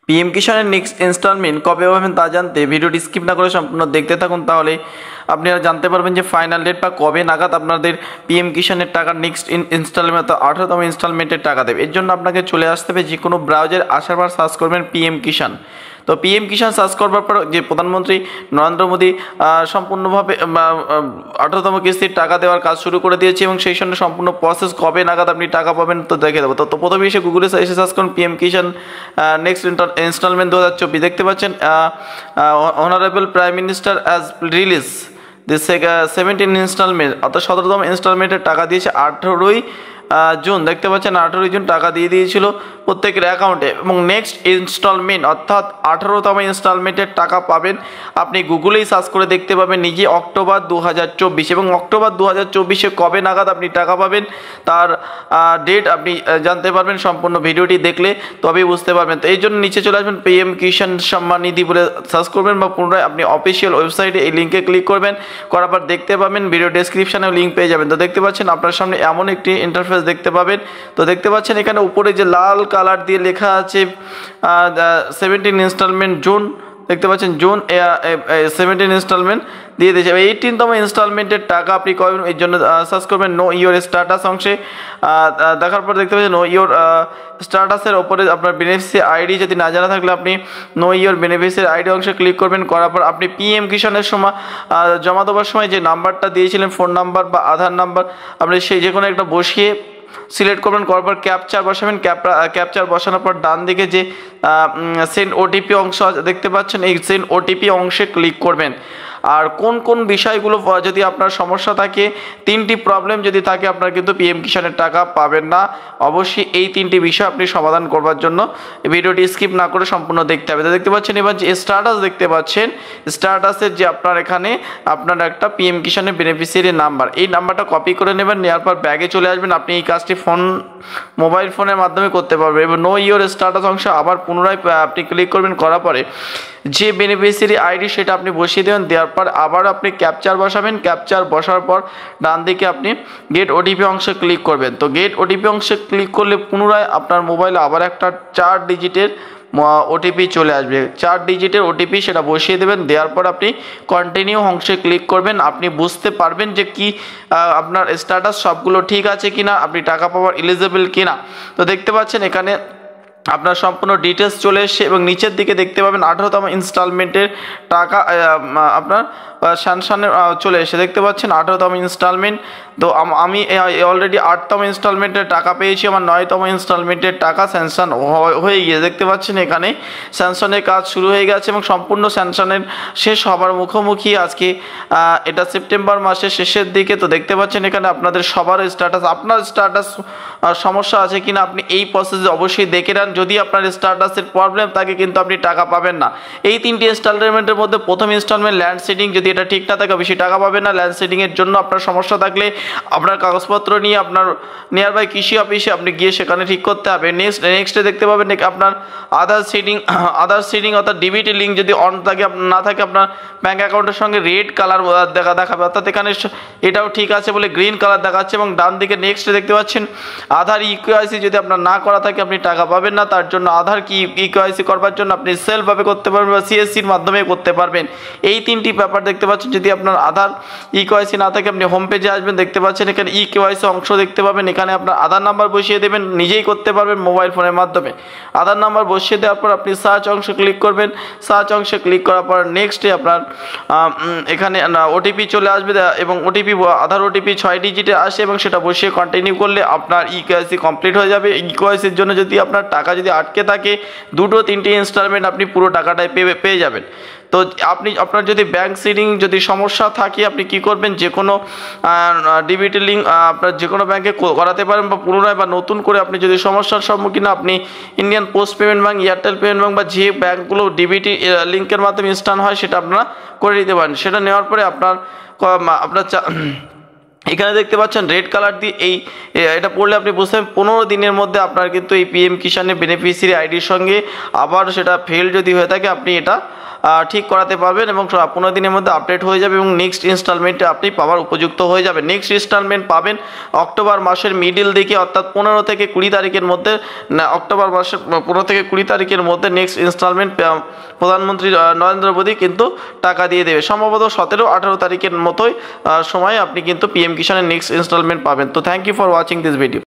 PM কিষাণের next instalment কবে পাবেন তা জানতে ভিডিওটি স্কিপ না করে সম্পূর্ণ দেখতে থাকুন, তাহলে আপনারা জানতে পারবেন যে ফাইনাল ডেট বা কবে নাগাদ আপনাদের পিএম কিষাণের টাকা নেক্সট ইনস্টলমেন্ট 18তম ইনস্টলমেন্টের টাকা দেবে। এর জন্য আপনাকে চলে আসতে হবে যে কোনো ব্রাউজারে আসার পর সার্চ করবেন পিএম কিষাণ। তো পিএম কিষাণ সার্চ করবার পর যে প্রধানমন্ত্রী নরেন্দ্র মোদী সম্পূর্ণভাবে 18তম কিস্তির টাকা দেওয়ার কাজ শুরু করে দিয়েছে এবং সেই সঙ্গে সম্পূর্ণ প্রসেস কবে নাগাদ আপনি টাকা পাবেন তো দেখে দেবো। তো প্রথমে এসে গুগলে এসে সার্চ করুন পিএম কিষাণ নেক্সট ইনস্টলমেন্ট 2024। দেখতে পাচ্ছেন honourable prime minister as release this 17 instalment অর্থাৎ 17তম ইনস্টলমেন্টের টাকা দিয়েছে 18ই জুন। দেখতে পাচ্ছেন 18ই জুন টাকা দিয়ে দিয়েছিল প্রত্যেকের অ্যাকাউন্টে এবং নেক্সট ইনস্টলমেন্ট অর্থাৎ 18তম ইনস্টলমেন্টের টাকা পাবেন আপনি গুগলেই সার্চ করে দেখতে পাবেন নিজে অক্টোবর 2024 এবং অক্টোবর 2024-এ কবে নাগাদ আপনি টাকা পাবেন তার ডেট আপনি জানতে পারবেন সম্পূর্ণ ভিডিওটি দেখলে তবেই বুঝতে পারবেন। তো এই জন্য নিচে চলে আসবেন পিএম কিষাণ সম্মান নিধি বলে সার্চ করবেন বা পুনরায় আপনি অফিসিয়াল ওয়েবসাইটে এই লিঙ্কে ক্লিক করবেন, করার পর দেখতে পাবেন ভিডিও ডেসক্রিপশানেও লিঙ্ক পেয়ে যাবেন। তো দেখতে পাচ্ছেন আপনার সামনে এমন একটি ইন্টারফেস দেখতে পাবেন। তো দেখতে পাচ্ছেন এখানে উপরে যে লাল কালার দিয়ে লেখা আছে 17 ইনস্টলমেন্ট জুন, দেখতে পাচ্ছেন জুন 17 ইনস্টলমেন্ট দিয়ে দিয়েছে। 18তম ইনস্টলমেন্টের টাকা আপনি কবেন এর জন্য সার্চ করবেন নো ইয়োর স্ট্যাটাস অংশে। দেখার পর দেখতে পাচ্ছেন নো ইয়োর স্ট্যাটাসের ওপরে আপনার বেনিফিসিয়ারি আইডি যদি না জানা থাকলে আপনি নো ইয়োর বেনিফিসিয়ারি আইডি অংশে ক্লিক করবেন, করার পর আপনি পিএম কিষাণের সময় জমা দেওয়ার সময় যে নাম্বারটা দিয়েছিলেন ফোন নাম্বার বা আধার নাম্বার আপনি সেই যে কোনো একটা বসিয়ে সিলেক্ট করবেন, করার পর ক্যাপচার বসাবেন। ক্যাপচার বসানোর পর ডান দিকে যে সেন্ড ওটিপি অংশ দেখতে পাচ্ছেন এই সেন্ড ওটিপি অংশে ক্লিক করবেন। আর কোন কোন বিষয়গুলো যদি আপনার সমস্যা থাকে, 3টি প্রবলেম যদি থাকে আপনার কিন্তু পিএম কিষাণের টাকা পাবেন না। অবশ্যই এই 3টি বিষয় আপনি সমাধান করবার জন্য ভিডিওটি স্কিপ না করে সম্পূর্ণ দেখতে হবে। তো দেখতে পাচ্ছেন এবার যে স্ট্যাটাস দেখতে পাচ্ছেন, স্ট্যাটাসের যে আপনার এখানে আপনার একটা পিএম কিষাণের বেনিফিসিয়ারি নাম্বার, এই নাম্বারটা কপি করে নেবেন, নেওয়ার পর ব্যাগে চলে আসবেন। আপনি এই কাজটি মোবাইল ফোনের মাধ্যমে করতে পারবেন। এবার নো ইয়োর স্ট্যাটাস অংশ আবার পুনরায় আপনি ক্লিক করবেন, করার পরে যে বেনিফিসিয়ারি আইডি সেটা আপনি বসিয়ে দেবেন, দেওয়ার পর আবার আপনি ক্যাপচার বসাবেন। ক্যাপচার বসার পর ডান দিকে আপনি গেট ওটিপি অংশে ক্লিক করবেন। তো গেট ওটিপি অংশে ক্লিক করলে পুনরায় আপনার মোবাইলে আবার একটা 4 ডিজিটের ওটিপি চলে আসবে। 4 ডিজিটের ওটিপি সেটা বসিয়ে দেবেন, দেওয়ার পর আপনি কন্টিনিউ অংশে ক্লিক করবেন। আপনি বুঝতে পারবেন যে কি আপনার স্ট্যাটাস সবগুলো ঠিক আছে কিনা, আপনি টাকা পাওয়ার এলিজিবল কিনা। তো দেখতে পাচ্ছেন এখানে আপনার সম্পূর্ণ ডিটেলস চলে এসছে এবং নিচের দিকে দেখতে পাবেন 18তম ইনস্টলমেন্টের টাকা আপনার স্যাংশনে চলে এসে দেখতে পাচ্ছেন 18তম ইনস্টলমেন্ট। তো আমি অলরেডি 8তম ইনস্টলমেন্টের টাকা পেয়েছি, আমার 9তম ইনস্টলমেন্টের টাকা স্যাংশন হয়ে গিয়ে দেখতে পাচ্ছেন এখানে স্যাংশনের কাজ শুরু হয়ে গেছে এবং সম্পূর্ণ স্যাংশনের শেষ হবার মুখোমুখি আজকে এটা সেপ্টেম্বর মাসের শেষের দিকে। তো দেখতে পাচ্ছেন এখানে আপনাদের সবার স্ট্যাটাস, আপনার স্ট্যাটাস সমস্যা আছে কিনা আপনি এই প্রসেসে অবশ্যই দেখে নেন। যদি আপনার স্ট্যাটাসের প্রবলেম থাকে কিন্তু আপনি টাকা পাবেন না। এই 3টি ইনস্টলমেন্টের মধ্যে প্রথম ইনস্টলমেন্ট ল্যান্ড সিডিং, যদি এটা ঠিক না থাকে বেশি টাকা পাবেন না। ল্যান্ড সিডিংয়ের জন্য আপনার সমস্যা থাকলে আপনার কাগজপত্র নিয়ে আপনার নিয়ার বাই কৃষি অফিসে আপনি গিয়ে সেখানে ঠিক করতে হবে। নেক্সটে দেখতে পাবেন আপনার আধার সিডিং অর্থাৎ ডিবিটি লিঙ্ক যদি অন থাকে না থাকে আপনার ব্যাঙ্ক অ্যাকাউন্টের সঙ্গে রেড কালার দেখাবে, অর্থাৎ এখানে এটাও ঠিক আছে বলে গ্রিন কালার দেখাচ্ছে। এবং ডান দিকে নেক্সটে দেখতে পাচ্ছেন আধার ইকেওয়াইসি যদি আপনার না করা থাকে আপনি টাকা পাবেন না। তার জন্য আধার কি ইকেওয়াইসি করবার জন্য আপনি সেলফভাবে করতে পারবেন বা সিএসসির মাধ্যমে করতে পারবেন। এই 3টি ব্যাপার দেখতে পাচ্ছেন। যদি আপনার আধার ইকেওয়াইসি না থাকে আপনি হোম পেজে আসবেন, দেখতে পাচ্ছেন এখানে ইকেওয়াইসি অংশ দেখতে পাবেন। এখানে আপনার আধার নাম্বার বসিয়ে দেবেন, নিজেই করতে পারবেন মোবাইল ফোনের মাধ্যমে। আধার নাম্বার বসিয়ে দেওয়ার পর আপনি সার্চ অংশে ক্লিক করবেন। সার্চ অংশে ক্লিক করার পর নেক্সটে আপনার এখানে ওটিপি চলে আসবে এবং ওটিপি আধার ওটিপি 6 ডিজিটে আসে এবং সেটা বসিয়ে কন্টিনিউ করলে আপনার ইকেওয়াইসি কমপ্লিট হয়ে যাবে। ইকেওয়াইসির জন্য যদি আপনার টাকা যদি আটকে থাকে 2-3টি ইনস্টলমেন্ট আপনি পুরো টাকাটাই পেয়ে যাবেন। তো আপনার যদি ব্যাংক সিডিং যদি সমস্যা থাকে আপনি কি করবেন, যে কোনো ডিবিটি লিঙ্ক আপনার যে কোনো ব্যাংকে করাতে পারেন বা পুনরায় বা নতুন করে আপনি যদি সমস্যার সম্মুখীন আপনি Indian post payment bank, Airtel payment bank বা যে ব্যাংকগুলো ডিবিটি লিঙ্কের মাধ্যমে ইনস্ট্যান্ট হয় সেটা আপনারা করে নিতে পারেন। সেটা নেওয়ার পরে আপনার এখানে দেখতে পাচ্ছেন রেড কালার দিয়ে এটা পড়লে আপনি বুঝতে 15 দিনের মধ্যে আপনার কিন্তু এই পিএম কিষাণের বেনিফিসিয়ারি আইডির সঙ্গে আবার সেটা ফেল যদি হয়ে থাকে আপনি এটা ঠিক করাতে পারবেন এবং 15 দিনের মধ্যে আপডেট হয়ে যাবে এবং নেক্সট ইনস্টলমেন্টে আপনি পাওয়ার উপযুক্ত হয়ে যাবে। নেক্সট ইনস্টলমেন্ট পাবেন অক্টোবর মাসের মিডিল দিকে, অর্থাৎ 15 থেকে 20 তারিখের মধ্যে। অক্টোবর মাসের 15 থেকে 20 তারিখের মধ্যে নেক্সট ইনস্টলমেন্ট প্রধানমন্ত্রী নরেন্দ্র মোদী কিন্তু টাকা দিয়ে দেবে। সম্ভবত 17-18 তারিখের মতোই সময় আপনি কিন্তু পিএম কিষাণের নেক্সট ইনস্টলমেন্ট পাবেন। তো thank you for watching this video.